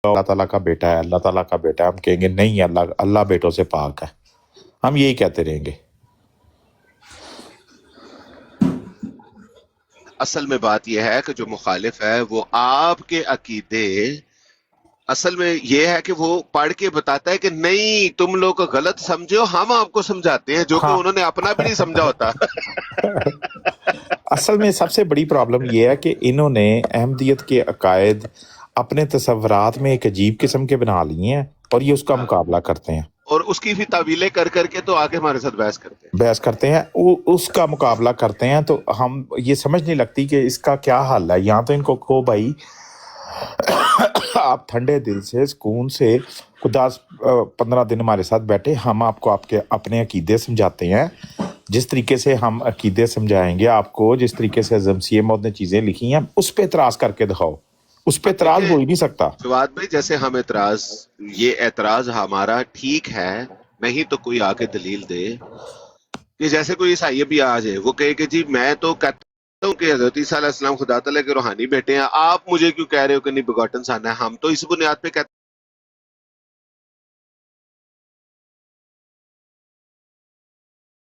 اللہ تعالیٰ کا بیٹا ہے، اللہ تعالیٰ کا بیٹا ہے، ہم کہیں گے نہیں، اللہ بیٹوں سے پاک ہے، ہم یہی کہتے رہیں گے۔ اصل میں بات یہ ہے کہ جو مخالف ہے وہ آپ کے عقیدے، اصل میں یہ ہے کہ وہ پڑھ کے بتاتا ہے کہ نہیں تم لوگ غلط سمجھے ہو، ہم آپ کو سمجھاتے ہیں، جو کہ ہاں انہوں نے اپنا بھی نہیں سمجھا ہوتا۔ اصل میں سب سے بڑی پرابلم یہ ہے کہ انہوں نے احمدیت کے عقائد اپنے تصورات میں ایک عجیب قسم کے بنا لیے ہیں، اور یہ اس کا ہاں، مقابلہ کرتے ہیں، اور اس کی بھی تعویلیں کر کر کے تو آگے ہمارے ساتھ بحث کرتے ہیں۔ بحث کرتے ہیں، اس کا مقابلہ کرتے ہیں، تو ہم یہ سمجھ نہیں لگتی کہ اس کا کیا حل ہے۔ یہاں تو ان کو کہو بھائی آپ ٹھنڈے دل سے سکون سے 10-15 دن ہمارے ساتھ بیٹھے، ہم آپ کو آپ کے اپنے عقیدے سمجھاتے ہیں، جس طریقے سے ہم عقیدے سمجھائیں گے آپ کو، جس طریقے سے مسیح موعود نے چیزیں لکھی ہیں، اس پہ اعتراض کر کے دکھاؤ۔ اس پہ اب اعتراض دیکھیں ہو ہی نہیں سکتا۔ جواد بھائی، جیسے ہم یہ اعتراض ہمارا ٹھیک ہے، نہیں تو کوئی آ کے دلیل دے کہ جیسے کوئی عیسائی بھی آ جائے، وہ کہے کہ جی میں تو کہتا ہوں کہ حضرت عیسیٰ علیہ السلام خدا تعالیٰ کے روحانی بیٹے ہیں، آپ مجھے کیوں کہہ رہے ہو کہ نہیں بگاٹن سن ہے؟ ہم تو اس بنیاد پہ کہتے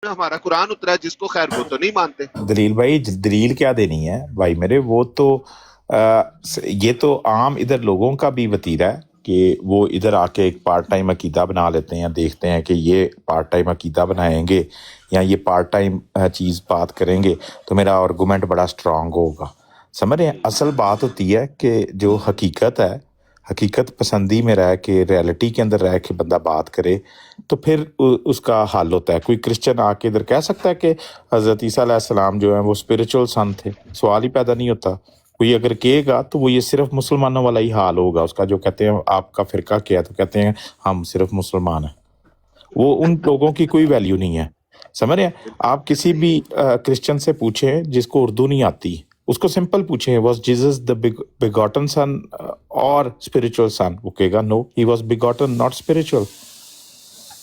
ہیں ہمارا قرآن اترا ہے، جس کو خیر وہ تو نہیں مانتے۔ دلیل بھائی، دلیل کیا دینی ہے بھائی میرے؟ وہ تو یہ تو عام ادھر لوگوں کا بھی وتیرہ ہے کہ وہ ادھر آ کے ایک پارٹ ٹائم عقیدہ بنا لیتے ہیں، دیکھتے ہیں کہ یہ پارٹ ٹائم عقیدہ بنائیں گے یا یہ پارٹ ٹائم چیز بات کریں گے تو میرا آرگومنٹ بڑا اسٹرانگ ہوگا۔ سمجھ رہے ہیں؟ اصل بات ہوتی ہے کہ جو حقیقت ہے، حقیقت پسندی میں رہ کے، ریالٹی کے اندر رہ کے بندہ بات کرے تو پھر اس کا حل ہوتا ہے۔ کوئی کرسچن آ کے ادھر کہہ سکتا ہے کہ حضرت عیسیٰ علیہ السلام جو ہیں وہ اسپریچول سن تھے؟ سوال ہی پیدا نہیں ہوتا۔ کوئی اگر کہے گا تو وہ یہ صرف مسلمانوں والا ہی حال ہوگا اس کا، جو کہتے ہیں آپ کا فرقہ کیا ہے تو کہتے ہیں ہم صرف مسلمان ہیں۔ وہ ان لوگوں کی کوئی ویلیو نہیں ہے۔ سمجھ رہے ہیں؟ بالکل آپ کسی بھی کرسچن سے پوچھیں جس کو اردو نہیں آتی، اس کو سمپل پوچھیں was Jesus the begotten son اور spiritual son؟ وہ کہے گا نو، he was begotten not spiritual۔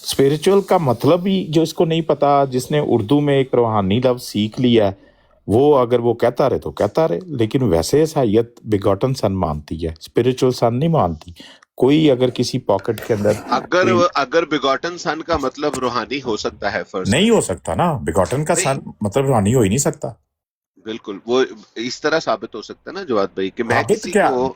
Spiritual کا مطلب ہی جو اس کو نہیں پتا، جس نے اردو میں ایک روحانی لفظ سیکھ لیا ہے، وہ اگر وہ کہتا رہے تو کہتا رہے، لیکن ویسے عیسائیت بگاٹن سن مانتی ہے، اسپریچول سن نہیں مانتی۔ کوئی اگر کسی پاکٹ کے اندر کوئی اگر بگاٹن سن کا مطلب روحانی ہو سکتا ہے، فرض نہیں کریں، ہو سکتا نا، بگاٹن کا نہیں سن مطلب روحانی ہو ہی نہیں سکتا۔ بالکل وہ اس طرح ثابت ہو سکتا ہے نا جواد بھائی کہ میں ثابت کسی کیا؟ کو،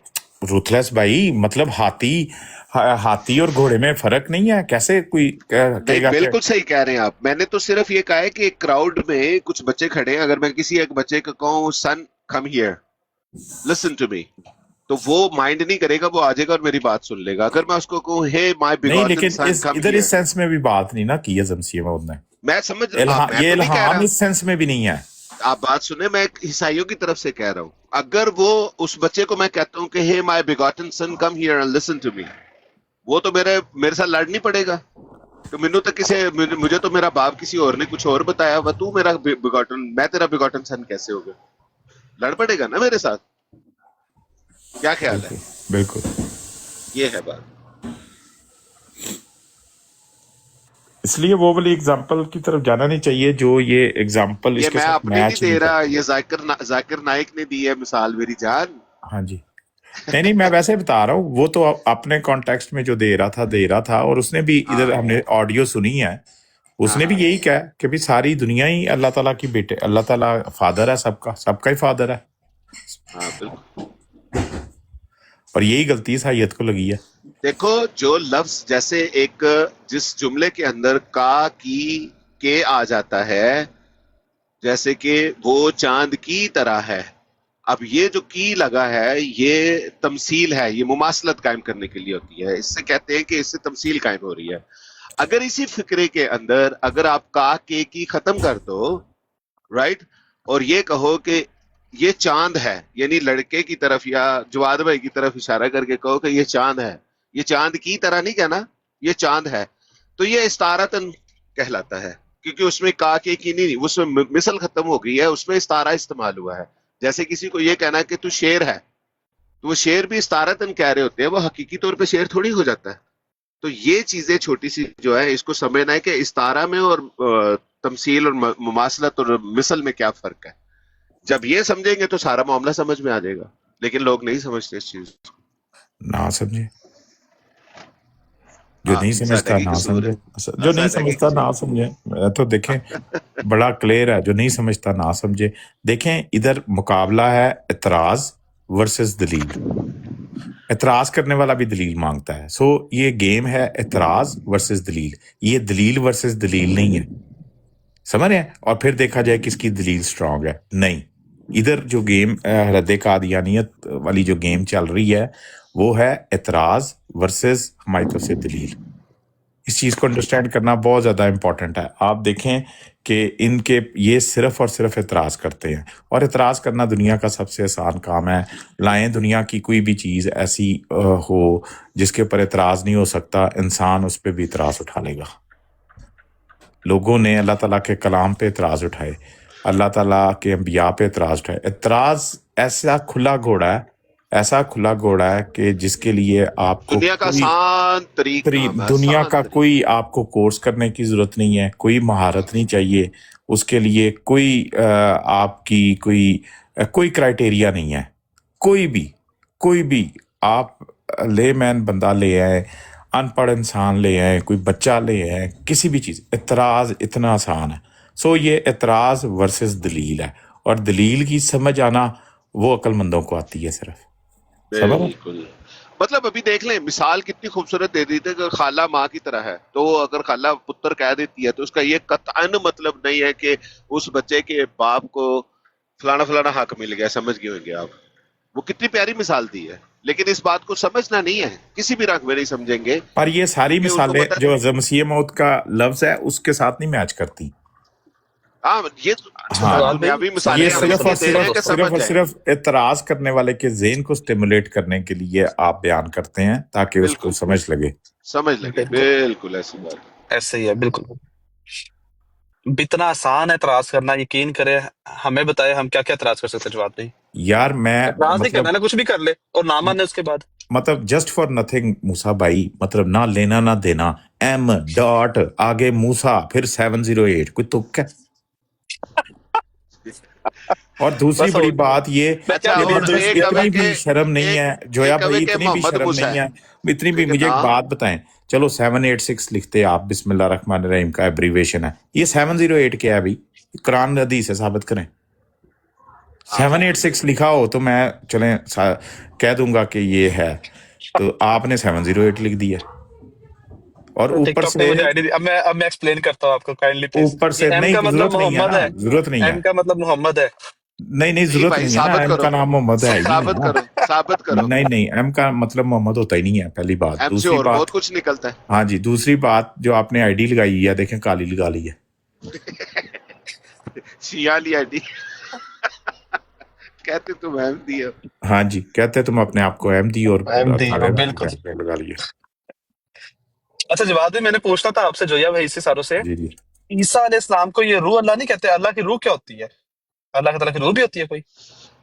روتھلیس بھائی، مطلب ہاتھی اور گھوڑے میں فرق نہیں ہے؟ کیسے کوئی نہیں کہے گا کہ بالکل صحیح کہہ رہے ہیں آپ، میں نے تو صرف یہ کہا ہے کہ ایک کراؤڈ میں کچھ بچے کھڑے ہیں، اگر میں کسی ایک بچے کو کہوں سن کم ہیئر لسن ٹو می، تو وہ مائنڈ نہیں کرے گا، وہ آ جائے گا اور میری بات سن لے گا۔ اگر میں اس کو کہوں ہے مائی نہیں، بیگاٹن لیکن سن کم ادھر ہیئر، اس سینس میں بھی بات نہیں نا کی ہے مسیح موعود نے۔ میں سمجھ میں یہ تو نہیں کہہ الہام رہا، اس سینس میں بھی نہیں ہے۔ آپ بات سنیں، میں عیسائیوں کی طرف سے کہہ رہا ہوں، اگر وہ اس بچے کو میں کہتا ہوں کہ ہے my begotten son come here and listen to me, وہ تو میرے ساتھ لڑ نہیں پڑے گا کہ مجھے تو میرا باپ کسی اور نے کچھ اور بتایا ہوا، تو میرا میں تیرا بیگاٹن سن کیسے ہو گیا؟ لڑ پڑے گا نا میرے ساتھ؟ کیا خیال ہے؟ بالکل بالکل۔ یہ ہے بات۔ اس لیے وہ والی اگزامپل کی طرف جانا نہیں چاہیے جو یہ اگزامپل اس یہ کے میں ساتھ اپنی نہیں میچ نہیں دے رہا، کرتی۔ یہ ذاکر نائک نے دی ہے مثال میری جان۔ ہاں جی، نہیں میں ویسے بتا رہا ہوں، وہ تو اپنے کانٹیکسٹ میں جو دے رہا تھا، اور اس نے بھی ادھر ہم نے آڈیو سنی ہے، اس ہاں نے بھی ہاں یہی کہا کہ بھی ساری دنیا ہی اللہ تعالیٰ کی بیٹے، اللہ تعالیٰ فادر ہے، سب کا ہی فادر ہے، ہاں بالکل۔ اور یہی غلطی عیسائیت کو لگی ہے۔ دیکھو جو لفظ جیسے ایک جس جملے کے اندر کا کی کے آ جاتا ہے، جیسے کہ وہ چاند کی طرح ہے، اب یہ جو کی لگا ہے یہ تمثیل ہے، یہ مماثلت قائم کرنے کے لیے ہوتی ہے، اس سے کہتے ہیں کہ اس سے تمثیل قائم ہو رہی ہے۔ اگر اسی فکرے کے اندر اگر آپ کا کے کی ختم کر دو، رائٹ، اور یہ کہو کہ یہ چاند ہے، یعنی لڑکے کی طرف یا جواد بھائی کی طرف اشارہ کر کے کہو کہ یہ چاند ہے، یہ چاند کی طرح نہیں کہنا، یہ چاند ہے، تو یہ استارتن کہلاتا ہے، کیونکہ اس میں کا کے کی نہیں، اس میں مثل ختم ہو گئی ہے، اس میں استارہ استعمال ہوا ہے۔ جیسے کسی کو یہ کہنا کہ تو شیر ہے، تو وہ شیر بھی استارتن کہہ رہے ہوتے ہیں، وہ حقیقی طور پہ شیر تھوڑی ہو جاتا ہے۔ تو یہ چیزیں چھوٹی سی جو ہے اس کو سمجھنا ہے کہ استارہ میں اور تمثیل اور مماثلت اور مثل میں کیا فرق ہے۔ جب یہ سمجھیں گے تو سارا معاملہ سمجھ میں آ جائے گا، لیکن لوگ نہیں سمجھتے اس چیز کو۔ نہ سمجھے۔ جو نہیں سمجھتا سادگی نہ قصور سمجھے، ہے، جو نہیں سادگی سمجھتا قصور نہ سمجھے، تو دیکھیں بڑا کلیئر ہے، جو نہیں سمجھتا نہ سمجھے. دیکھیں ادھر مقابلہ ہے اعتراض ورسز دلیل. اعتراض کرنے والا بھی دلیل مانگتا ہے. سو یہ گیم ہے اعتراض ورسز دلیل، یہ دلیل ورسز دلیل نہیں ہے. سمجھ رہے ہیں؟ اور پھر دیکھا جائے کس کی دلیل سٹرونگ ہے. نہیں، ادھر جو گیم رد قادیانیت والی جو گیم چل رہی ہے وہ ہے اعتراض ورسز ہماری طرف سے دلیل. اس چیز کو انڈرسٹینڈ کرنا بہت زیادہ امپورٹنٹ ہے. آپ دیکھیں کہ ان کے یہ صرف اور صرف اعتراض کرتے ہیں، اور اعتراض کرنا دنیا کا سب سے آسان کام ہے. لائیں دنیا کی کوئی بھی چیز ایسی ہو جس کے اوپر اعتراض نہیں ہو سکتا، انسان اس پہ بھی اعتراض اٹھا لے گا. لوگوں نے اللہ تعالیٰ کے کلام پہ اعتراض اٹھائے، اللہ تعالیٰ کے انبیاء پہ اعتراض اٹھائے. اعتراض ایسا کھلا گھوڑا ہے، ایسا کھلا گھوڑا ہے کہ جس کے لیے آپ کو دنیا کا آسان ترین کام ہے، دنیا آسان کا ترین. کوئی آپ کو کورس کرنے کی ضرورت نہیں ہے، کوئی مہارت نہیں چاہیے اس کے لیے، کوئی آپ کی کوئی کرائٹیریا نہیں ہے. کوئی بھی آپ لے مین بندہ لے آئے، ان پڑھ انسان لے آئے، کوئی بچہ لے آئے، کسی بھی چیز، اعتراض اتنا آسان ہے. سو یہ اعتراض ورسز دلیل ہے، اور دلیل کی سمجھ آنا وہ عقل مندوں کو آتی ہے صرف. سمجھ؟ بالکل. مطلب ابھی دیکھ لیں مثال کتنی خوبصورت دے دی تھی کہ خالہ ماں کی طرح ہے، تو اگر خالہ پتر کہہ دیتی ہے تو اس کا یہ قطعاً مطلب نہیں ہے کہ اس بچے کے باپ کو فلانا فلانا حق مل گیا. سمجھ گئے ہوں گے آپ. وہ کتنی پیاری مثال دی ہے، لیکن اس بات کو سمجھنا نہیں ہے، کسی بھی رنگ میں نہیں سمجھیں گے پر یہ ساری کیونکہ ان کو مثالیں پتہ جو مسیح موت کا لفظ ہے اس کے ساتھ نہیں میچ کرتی. ہاں یہ ہاں، جواد بھائی دنیاوی سامع یہ مثالیں ہم صرف اس اور لیے دے رہے ہیں صرف کہ دوستوں، صرف سمجھ اور جائیں. صرف اعتراض کرنے والے کے ذہن کو سٹیمولیٹ کرنے کے لیے آپ بیان کرتے ہیں تاکہ اس کو بالکل سمجھ لگے. سمجھ لگے، بالکل بالکل ایسی بات. ایسے ہی ہے، بالکل. اتنا آسان ہے اعتراض کرنا، یقین کرے. ہمیں بتائے ہم کیا کیا اعتراض کر سکتے ہیں جواد بھائی. یار میں اعتراض نہیں کرنا مطلب نا، کچھ بھی کر لے اور نہ مانے اس کے بعد. جسٹ فار نتھنگ موسیٰ بھائی، مطلب نہ لینا نہ دینا، ایم ڈاٹ آگے موسیٰ پھر 708 کوئی تک ہے. اور دوسری بس بڑی بات یہ میں کیا اچھا کہ بولوں اور جو اس ایک اوے اتنی کے بھی شرم نہیں ہے جویا ایک اوے بھائی، کے اتنی بھی محمد شرم موسیٰ نہیں ہے، ہے. اتنی بھی لیکن مجھے ایک نہ بات بتائیں، چلو 786 لکھتے آپ بسم اللہ الرحمن الرحیم کا ایبریویشن ہے، یہ 708 کیا ہے بھائی؟ قرآن حدیث سے ثابت کریں. 786 لکھا ہو تو میں چلیں کہہ دوں گا کہ یہ ہے، تو آپ نے 708 لکھ دیا، اور ٹک اوپر ٹاک نے سے مجھے آئی ڈی. اب میں ایکسپلین کرتا ہوں آپ کو کائنڈلی پلیز. اوپر سے یہ ایم کا نہیں، مطلب ضرورت نہیں ہے محمد نا، ہے. ضرورت نہیں ہے. ایم کا مطلب محمد ہے. نہیں نہیں ضرورت بھائی، نہیں ہے نا، ثابت ایم کرو، کا نام محمد ہے ہی نہیں ہے ثابت نا. کرو، ثابت کرو. نہیں ایم کا مطلب محمد ہوتا ہی نہیں ہے، پہلی بات. ایم سے دوسری اور بات، بہت کچھ نکلتا ہاں جی، دوسری بات جو آپ نے آئی ڈی لگائی ہے دیکھیں کالی لگا لی ہے. ہے. شیعہ لی آئی ڈی کہتے تم احمدی ہو. ہاں جی، کہتے تم اپنے آپ کو احمدی، اور احمدی ہو، کالے بالکل. رنگ لگا لیے. اچھا جواد بھائی، میں نے پوچھنا تھا آپ سے جویا بھائی سے ساروں سے، جی عیسیٰ علیہ السلام کو یہ روح اللہ نہیں کہتے؟ اللہ کی روح کیا ہوتی ہے؟ اللہ تعالیٰ کی روح بھی ہوتی ہے کوئی؟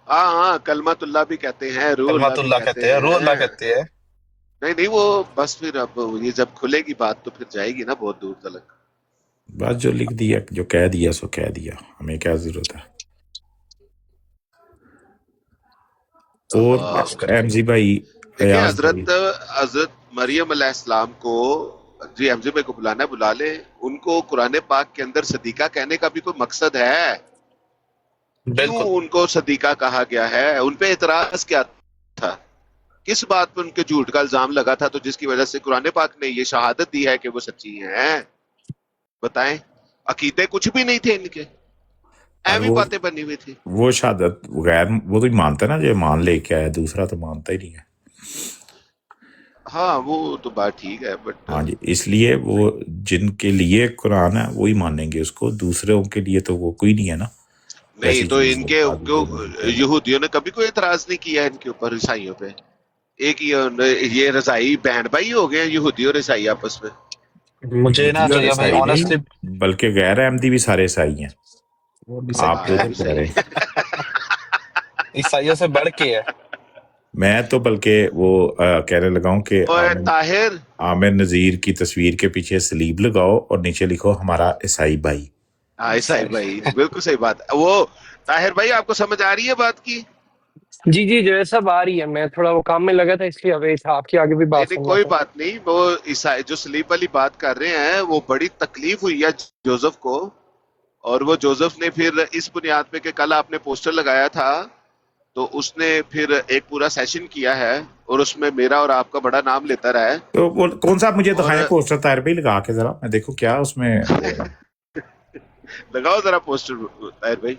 ہاں کلمت اللہ بھی کہتے ہیں، روح اللہ کلمت بھی اللہ کہتے کہتے ہیں، روح اللہ ہیں. کہتے ہیں. نہیں وہ بس پھر اب یہ جب کھلے گی بات تو پھر جائے گی نا بہت دور تلک. بس جو لکھ دیا، جو کہہ دیا سو کہہ دیا، ہمیں کیا ضرورت ہے. اور معاف کر ایم جی بھائی، دیکھیں ایاز بھائی، حضرت مریم علیہ السلام کو، جی احمد بھائی کو بلانا ہے بلا لے. ان کو قرآن پاک کے اندر صدیقہ کہنے کا بھی کوئی مقصد ہے؟ کیوں بالکل. ان کو صدیقہ کہا گیا ہے؟ ان پہ اعتراض کیا تھا؟ کس بات پہ ان کے جھوٹ کا الزام لگا تھا تو جس کی وجہ سے قرآن پاک نے یہ شہادت دی ہے کہ وہ سچی ہیں؟ بتائیں. عقیدے کچھ بھی نہیں تھے ان کے، پر ایوی باتیں بنی ہوئی تھی. وہ شہادت غیر، وہ تو مانتا ہے نا، جو مان لے کے آیا، دوسرا تو مانتا ہی نہیں ہے. ہاں وہ تو بات ٹھیک ہے، بٹ ہاں جی، اس لیے وہ جن کے لیے قرآن ہے وہی مانیں گے اس کو، دوسروں کے لیے تو وہ کوئی نہیں ہے نا نہیں ویسی تو چیز. ان کے یہودیوں نے کبھی کوئی اعتراض نہیں کیا ان کے اوپر، عیسائیوں پہ. ایک یہ رضائی بہن بھائی ہو گئے ہیں یہودی اور عیسائی آپس میں. مجھے نا یہودی اور جویا بھائی عیسائی نہیں، آنےسٹلی بلکہ غیر احمدی بھی سارے عیسائی ہیں. وہ بھی صحیح، آپ وہ جو بھی کہہ صحیح رہے ہے. عیسائیوں سے بڑھ کے ہے. میں تو بلکہ وہ کہنے لگا ہوں کہ اور طاہر، عامر نذیر کی تصویر کے پیچھے سلیب لگاؤ اور نیچے لکھو ہمارا عیسائی بھائی. عیسائی بھائی، بالکل صحیح بات. وہ طاہر بھائی آپ کو سمجھ آ رہی ہے بات کی؟ جی جی جو ہے سب آ رہی ہے، میں تھوڑا وہ کام میں لگا تھا اس لیے ابھی تھا، آپ کی آگے بھی نہیں بات نہیں سننا کوئی تھا۔ بات نہیں، وہ عیسائی جو سلیپ والی بات کر رہے ہیں وہ بڑی تکلیف ہوئی ہے جوزف کو، اور وہ جوزف نے پھر اس بنیاد پہ کہ کل آپ نے پوسٹر لگایا تھا تو اس نے پھر ایک پورا سیشن کیا ہے اور اس میں میرا اور آپ کا بڑا نام لیتا رہا ہے، تو وہ کون سا مجھے اور دکھائیں پوسٹر طاہر بھائی لگا کے ذرا میں دیکھوں کیا اس میں وہ ہے، لگاؤ ذرا پوسٹر طاہر بھائی۔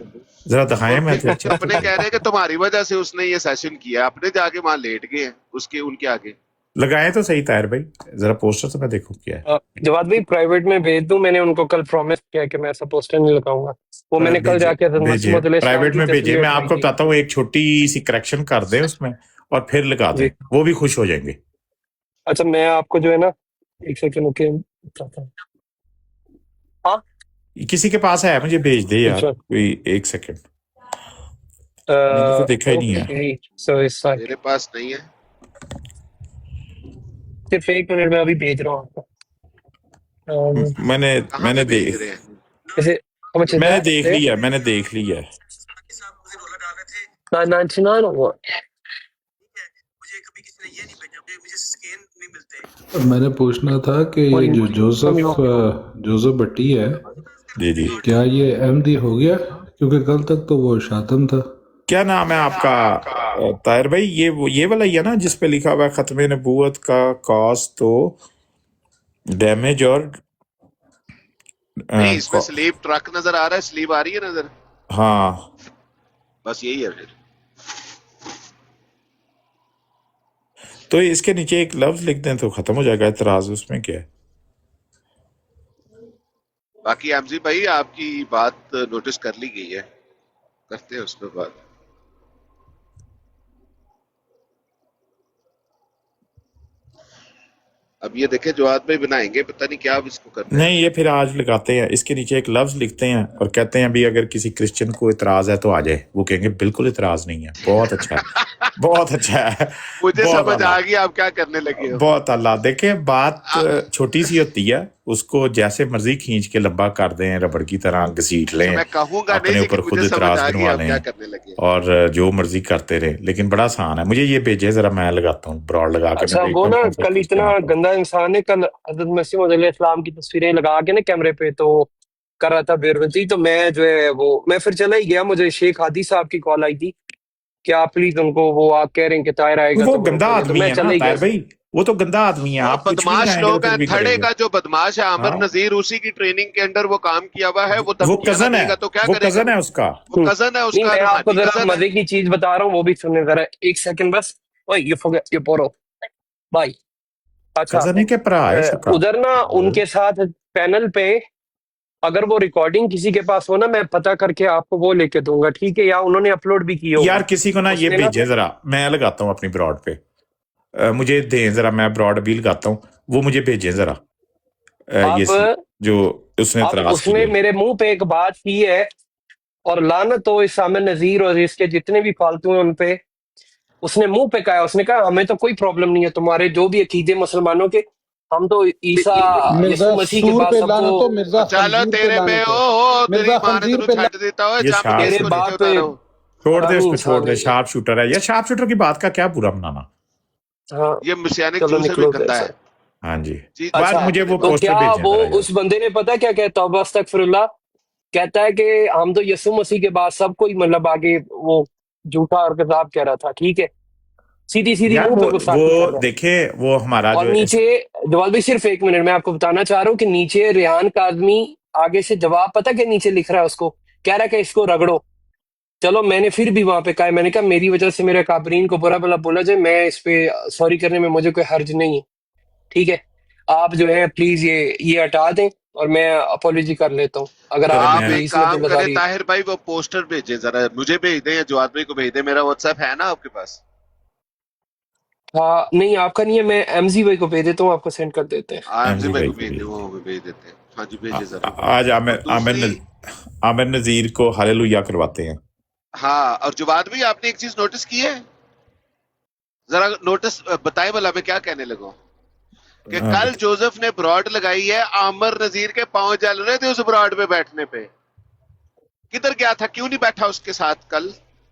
ذرا اور دکھائیں میں پھر تو چیک تو اپنے کروں۔ کہہ رہے ہیں کہ تمہاری وجہ سے اس نے یہ سیشن کیا، اپنے جا کے وہاں لیٹ گئے ہیں اس کے ان کے آگے۔ لگائیں تو صحیح طاہر بھائی، ذرا پوسٹر تو میں دیکھوں کیا ہے۔ جواد بھائی پرائیویٹ میں بھیج دوں، میں نے ان کو کل پرومس کیا کہ میں ایسا پوسٹر نہیں لگاؤں گا، وہ میں نے کل بھیجے جا کے حضرت مسیح بھیجے موعود علیہ السلام پرائیویٹ کی میں بھیجے، تصویر میں آپ اٹھائی کو تھی۔ بتاتا ہوں ایک چھوٹی سی کریکشن کر دیں اس میں اور پھر لگا دیں، جی وہ بھی خوش ہو جائیں گے۔ اچھا میں آپ کو جو ہے نا ایک سیکنڈ اوکے بتاتا ہوں۔ ہاں کسی کے پاس ہے مجھے بھیج دے یار، اچھا کوئی ایک سیکنڈ، میں نے تو دیکھا ہی نہیں ہے۔ اوکے سو اس میرے پاس نہیں ہے۔ صرف ایک منٹ میں ابھی بھیج رہا ہوں آپ کو۔ میں نے کہاں میں پہ نے بھیج رہے ہیں؟ Is it how much is میں نے that? دیکھ There? لیا، میں نے دیکھ لیا۔ 999 or what? میں نے پوچھنا تھا کہ یہ جو جوزف بٹی ہے جی جی، کیا یہ احمدی ہو گیا؟ کیونکہ کل تک تو وہ شاطم تھا۔ کیا نام ہے آپ کا طاہر بھائی؟ یہ والا ہی ہے نا جس پہ لکھا ہوا ہے ختم نبوت کا کاز تو ڈیمیج اور نہیں اس میں سلیپ ٹرک نظر آ رہا ہے، سلیپ آ رہی ہے نظر، ہاں بس یہی ہے پھر۔ تو اس کے نیچے ایک لفظ لکھ دیں تو ختم ہو جائے گا اعتراض، اس میں کیا ہے؟ باقی امزی بھائی آپ کی بات نوٹس کر لی گئی ہے، کرتے ہیں اس پہ بات۔ اب یہ دیکھیں جواد بھائی بنائیں گے، پتہ نہیں کیا اب اس کو کرنا ہے۔ نہیں یہ پھر آج لگاتے ہیں، اس کے نیچے ایک لفظ لکھتے ہیں اور کہتے ہیں بھی اگر کسی کرسچن کو اعتراض ہے تو آ جائے، وہ کہیں گے بالکل اعتراض نہیں ہے، بہت اچھا ہے، بہت اچھا ہے، مجھے بہت سمجھ اعلیٰ، آ گئی آپ کیا کرنے لگے ہو۔ بہت اعلیٰ۔ دیکھیں بات چھوٹی سی ہوتی ہے، اس کو جیسے مرضی کھینچ کے لمبا کر دیں، ربڑ کی طرح گھسیٹ اچھا لیں، میں کہوں گا نہیں اپنے اوپر لیکن خود مجھے سمجھ اعتراض آ گئی بنوا آپ لیں کیا کرنے لگے۔ اور جو مرضی کرتے رہیں، لیکن بڑا آسان ہے۔ مجھے یہ بھیجے ذرا، میں لگاتا ہوں براڈ لگا کے، میں اچھا وہ دیکھتا ہوں نا کون سا کل کرسچن اتنا آتا ہے۔ گندا انسان ہے، کل حضرت مسیح موعود علیہ السلام کی تصویریں لگا کے نا کیمرے پہ تو کر رہا تھا بیروتی، تو میں جو ہے وہ میں پھر چلا ہی گیا، مجھے شیخ ہادی صاحب کی کال آئی تھی کہ آپ پلیز ان کو، وہ آپ کہہ رہے ہیں کہ طاہر آئے گا وہ تو وہ گندا کرے، تو آدمی میں ہے نا چلا ہی گیا طاہر بھائی، وہ تو گندا آدمی ہے، بہت آپ کچھ بھی بدماش لگائیں گے تو لوگ پھر ہیں، بھی کریں تھڑے گے۔ کا جو بدماش ہے عامر ہاں نذیر، اسی کی ٹریننگ کے انڈر وہ کام کیا ہوا ہے، وہ وہ دھمکیاں نہ کزن دے ہے، گا تو کیا وہ کرے گا؟ کزن ہے اس کا۔ وہ کزن ہے اس نہیں کا، میں ہاں آپ کو جی ذرا کزن ہے۔ مزے کی چیز بتا رہا ہوں، وہ بھی سننے ذرا ایک سیکنڈ بس۔ اوے یہ forget یہ پورو بھائی، اچھا کزن ہے کہ پرا ہے اس کا؟ ادھر نا ان کے ساتھ پینل پہ اگر وہ ریکارڈنگ کسی کے پاس ہو نا، میں پتہ کر کے آپ کو وہ لے کے دوں گا، ٹھیک ہے؟ یا انہوں نے اپلوڈ بھی کی یار ہوگی کسی کو نا اس یہ نے نا۔ بھیجے ذرا، میں لگاتا ہوں اپنی براڈ پہ، مجھے دیں ذرا، میں براڈ ابھی لگاتا ہوں، وہ مجھے بھیجیں ذرا، یہ اب جو اس نے اب اعتراض اس کی نے ہے۔ میرے منہ پہ ایک بات کی ہے، اور لعنت ہو اس عامر نذیر اور اس کے جتنے بھی فالتو ہیں ان پہ۔ اس نے منہ پہ کہا، اس نے کہا ہمیں تو کوئی پرابلم نہیں ہے تمہارے جو بھی عقیدے مسلمانوں کے، ہم تو عیسیٰ مرزا یسوع مسیح کے سور پاس پہ سب کو۔ لعنت ہو، مرزا چلو خنزیر پہ تیرے پہ لعنت ہو، ہو تیری مرزا ماں نے خنزیر تینوں پہ چھٹ دیتا ہو، یہ جا شارپ مجھے اس تیرے کو شوٹر، نیچے باپ پہ اتارو۔ چھوڑ دے اس حرامی کو، چھوڑ انسان دے، ہے یہ۔ شارپ شوٹر ہے، یا شارپ شوٹر کی بات کا کیا برا منانا۔ ہاں یہ مسیانک چلو جو سے بھی نکلو دیر گندا سے۔ ہے۔ ہاں جی، جی بعد اچھا مجھے وہ چلے تو پوسٹر کیا بھیجیں وہ ذرا یار۔ اس بندے نے پتا کیا کہتا، توبہ استغفر اللہ، کہتا ہے کہ ہم تو یسوع مسیح کے بعد سب کوئی مطلب آگے وہ جھوٹا اور کذاب کہہ رہا تھا، ٹھیک ہے؟ سیدھی سیدھی یار منہ پہ وہ گستاخی کر رہا ہے۔ دیکھیں وہ ہمارا اور جو نیچے جوال بھی صرف ایک منٹ میں آپ کو بتانا چاہ رہا ہوں کہ نیچے ریحان کاظمی آگے سے جواب پتہ کہ نیچے لکھ رہا ہے، اس کو کہہ رہا ہے کہ اس کو رگڑو۔ چلو میں نے پھر بھی وہاں پہ کہا، میں نے کہا میری وجہ سے میرے کابرین کو برا بلا بولا جائے، میں اس پہ سوری کرنے میں مجھے کوئی حرج نہیں ہے، ٹھیک ہے؟ آپ جو ہے پلیز یہ ہٹا دیں اور میں اپولوجی کر لیتا ہوں اگر چلے آپ کی آپ میں کوئی ایک اس میں کام دل کریں آزاری ہے۔ طاہر بھائی، وہ پوسٹر بھیجیں ذرا، مجھے بھیج دیں یا جواد بھائی کو بھیج دیں، میرا واٹس ایپ ہے نا آپ کے پاس؟ ہاں نہیں آپ کا نہیں ہے، میں ایم زی بھائی کو بھیج دیتا ہوں، آپ کو سینڈ کر دیتے ہیں۔ ایم ایم جی جی بھائی بھائی کو کو بھیج دیں، بھیج وہ دیں۔ ہمیں بھیج دیتے ہیں، ہاں جی بھیجیں ذرا۔ آج اور دوسری، عامر نذیر کو ہاللویا کرواتے ہیں۔ ہاں اور جواد بھائی آپ نے ایک چیز نوٹس کی ہے، ذرا نوٹس بتائیں بھلا میں کیا کہنے لگا ہوں، کہ کل جوزف نے براڈ لگائی ہے، عامر نذیر کے پاؤں جل رہے تھے اس براڈ پہ بیٹھنے پہ، کدھر گیا تھا، کیوں نہیں بیٹھا اس کے ساتھ کل؟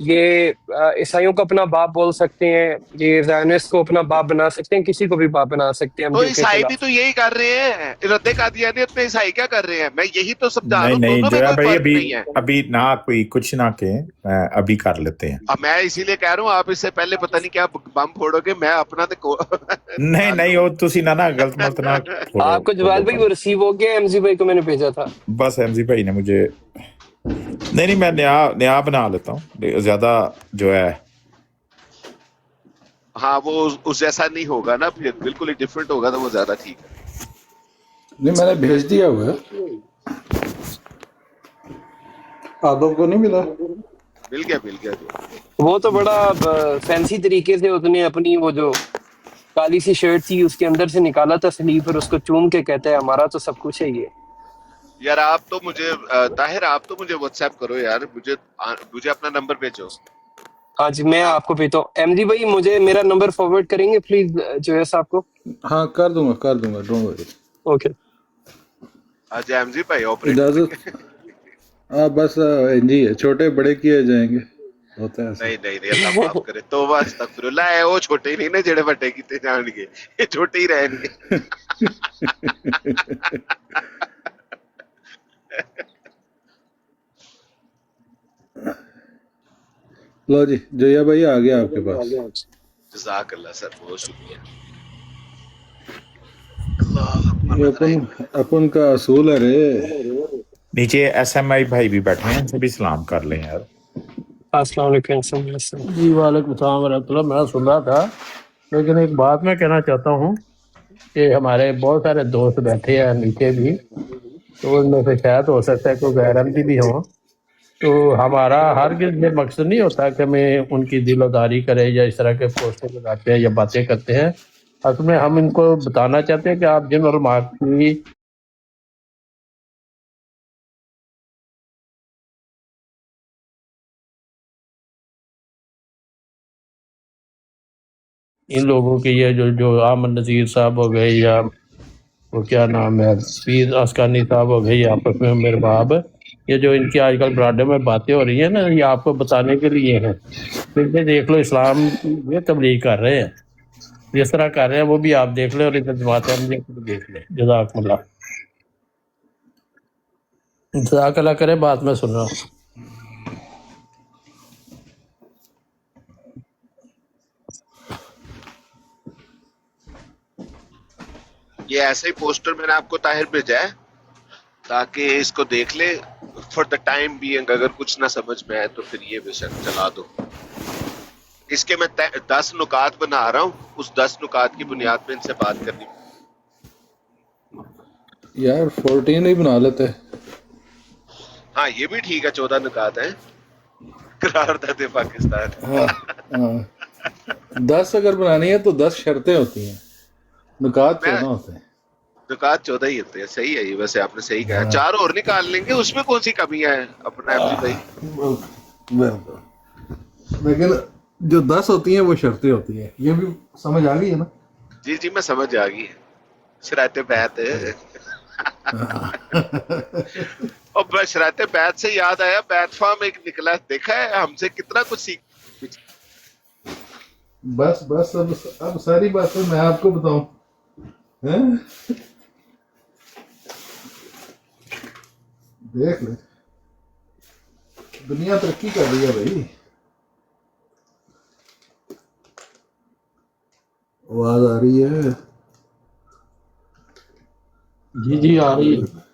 یہ عیسائیوں کو اپنا باپ بول سکتے ہیں، یہ زائنسٹ کو اپنا باپ بنا سکتے ہیں، کسی کو بھی باپ بنا سکتے ہیں تو MJ کے عیسائی بھی خلاف۔ تو یہی کر رہے ہیں، رد قادیانیت میں عیسائی کیا کر رہے ہیں؟ میں یہی تو سمجھا رہا نہیں ہوں، نہیں دونوں میں جویا کوئی بھائی، فرق نہیں ہے۔ ابھی نہ کوئی کچھ نہ کہیں، ابھی کر لیتے ہیں۔ اب میں اسی لیے کہہ رہا ہوں، آپ اس سے پہلے پتہ نہیں کیا بم پھوڑو گے، میں اپنا تو نہیں ڈال نہیں، لوں۔ وہ تسی نہ غلط ملت نہ آپ کو کھولو جوال بھائی وہ گل۔ ریسیو ہو گیا، MJ بھائی کو میں نے بھیجا تھا۔ بس ایم جی بھائی نے مجھے نہیں میں نیا بنا لیتا ہوں، زیادہ جو ہے ہاں وہ اس جیسا نہیں ہوگا نا، پھر بالکل ہی ڈفرینٹ ہوگا تو وہ زیادہ ٹھیک ہے۔ نہیں میں نے بھیج دیا ہوا ہے، آپ لوگوں کو نہیں ملا؟ مل گیا جو۔ وہ تو بڑا فینسی طریقے سے اس نے اپنی وہ جو کالی سی شرٹ تھی اس کے اندر سے نکالا تھا سلیو، پھر اس کو چوم کے کہتا ہے ہمارا تو سب کچھ ہے یہ۔ یار آپ تو مجھے طاہر، آپ تو مجھے واٹس ایپ کرو یار، مجھے اپنا نمبر بھیجو۔ ہاں جی میں آپ کو بھیجتا ہوں۔ MJ بھائی مجھے میرا نمبر فارورڈ کریں گے پلیز جو ہے صاحب کو؟ ہاں کر دوں گا ڈونٹ وری۔ اوکے۔ آج ایم جی بھائی آپریٹر۔ اجازت؟ ہاں بس جی چھوٹے بڑے کیے جائیں گے، ہوتا ہے ایسا۔ نہیں اللہ معاف کرے، توبہ استغفر اللہ ہے، وہ چھوٹے ہی نہیں نا جڑے بڑے کیتے جان گے، یہ چھوٹے ہی رہن گے۔ لو جی جیا بھائی آ گیا آپ کے پاس۔ جزاک اللہ سر، بہت شکریہ۔ اللہ اکبر، یہ نظر آئی۔ اپن کا اصول ہے رے۔ نیچے ایس ایم آئی بھائی بھی بیٹھے ہیں، ان سے بھی سلام کر لیں یار۔ السلام علیکم السلام۔ جی وعلیکم السلام ورحمۃ اللہ۔ میں سن رہا تھا، لیکن ایک بات میں کہنا چاہتا ہوں کہ ہمارے بہت سارے دوست بیٹھے ہیں نیچے بھی، تو ان میں سے شاید ہو سکتا ہے کوئی غیر احمدی بھی ہوں، تو ہمارا ہرگز یہ مقصد نہیں ہوتا کہ ہمیں ان کی دل آزاری کرے یا اس طرح کے پوسٹیں لگاتے ہیں یا باتیں کرتے ہیں۔ اصل میں ہم ان کو بتانا چاہتے ہیں کہ آپ جن علماء کی ان لوگوں کے یہ جو احمد نذیر صاحب ہو گئے یا وہ کیا نام ہے پیر اسکانی صاحب ہو گئے، یہ آپس میں میرے باب، یہ جو ان کی آج کل براڈے میں باتیں ہو رہی ہیں نا، یہ آپ کو بتانے کے لیے ہیں۔ پھر یہ دیکھ لو اسلام یہ تبلیغ کر رہے ہیں، جس طرح کر رہے ہیں وہ بھی آپ دیکھ لیں، اور ادھر جماعت احمدیہ کو بھی دیکھ لیں۔ جزاک اللہ، جزاک اللہ کرے، بات میں سن رہا ہوں۔ یہ ایسا ہی پوسٹر میں نے آپ کو طاہر بھیجا ہے تاکہ اس کو دیکھ لے فار دا ٹائم بینگ، اگر کچھ نہ سمجھ میں آئے تو پھر یہ بے شک چلا دو۔ اس کے میں 10 نکات بنا رہا ہوں، اس 10 نکات کی بنیاد پہ ان سے بات کرنی۔ یار 14 ہی بنا لیتے۔ ہاں یہ بھی ٹھیک ہے، 14 نکات ہیں۔ قرارداد پاکستان۔ ہاں ہاں 10 اگر بنانی ہے تو 10 شرطیں ہوتی ہیں، نکات میں 14 ہوتے ہیں۔ نکات 14 ہی ہوتے ہیں، صحیح ہے یہ، ویسے آپ نے صحیح کہا۔ 4 اور نکال لیں گے، اس میں کون سی کمیاں ہیں اپنا ایم جی بھائی؟ بالکل، لیکن جو 10 ہوتی ہیں وہ شرطیں ہوتی ہیں، یہ بھی سمجھ آ گئی ہے نا؟ جی میں سمجھ آ گئی، شرائط بیعت۔ اور شرائط بیعت سے یاد آیا، بیعت فارم ایک نکلا، دیکھا ہے ہم سے کتنا کچھ سیکھ۔ بس اب ساری باتیں میں آپ کو بتاؤں؟ دیکھ لیں، دنیا ترقی کر رہی ہے بھائی۔ آواز آ رہی ہے؟ جی آ رہی ہے۔